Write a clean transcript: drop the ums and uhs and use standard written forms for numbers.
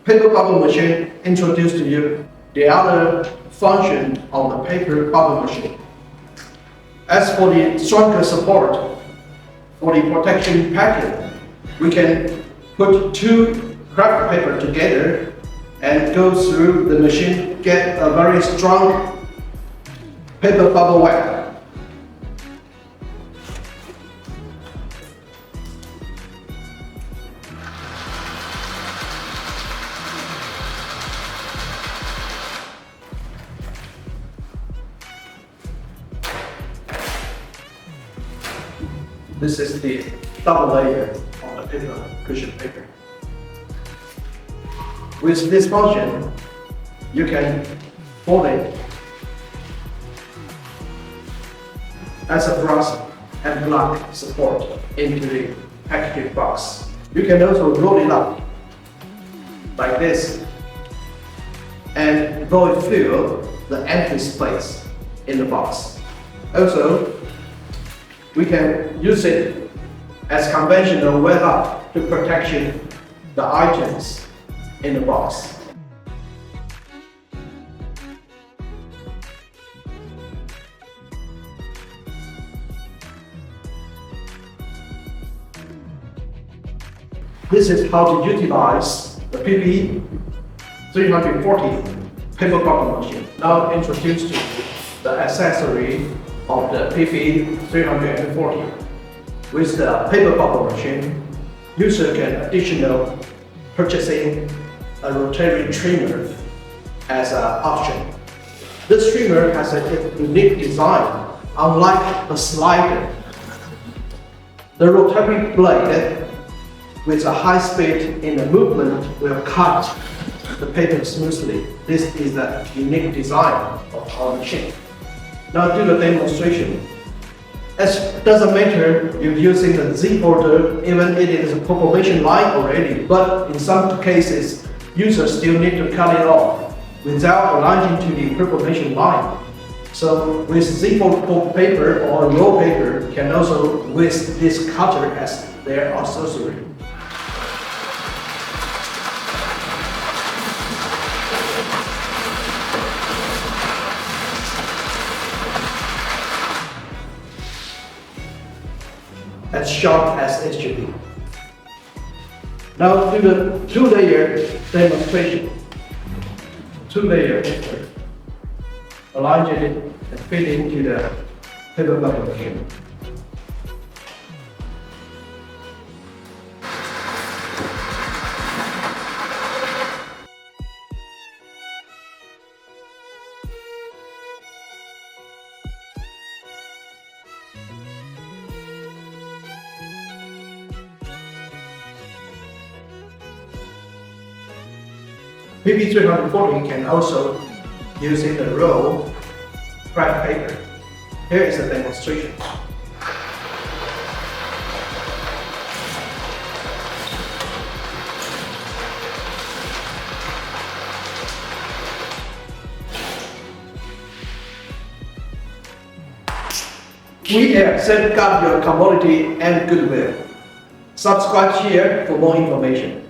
paper-bubble machine introduced to you the other function of the paper-bubble machine. As for the stronger support for the protection packet, we can put two craft paper together and go through the machine, get a very strong paper bubble wrap. This is the double layer of the paper, cushion paper. With this function, you can fold it as a brass and block support into the packaging box. You can also roll it up like this and roll it through the empty space in the box. Also, we can use it as conventional wrap up to protection the items in the box. This is how to utilize the PB-340 Paper-Bubble machine. Now introduce to you the accessory of the PB-340. With the Paper-Bubble machine, user can additional purchasing a rotary trimmer as an option. This trimmer has a unique design, unlike a slider. The rotary blade with a high speed in the movement will cut the paper smoothly. This is the unique design of our machine. Now do the demonstration. It doesn't matter you're using the Z border, even it is a propagation line already, but in some cases, users still need to cut it off without aligning to the propagation line. So with Z border paper or roll paper, can also with this cutter as their accessory. As sharp as it should be. Now do the two-layer demonstration. Two-layer paper. Align it and fit into the paper bubble machine. PB-340 can also use in the roll craft paper. Here is a demonstration. WiAIR safeguard your commodity and goodwill. Subscribe here for more information.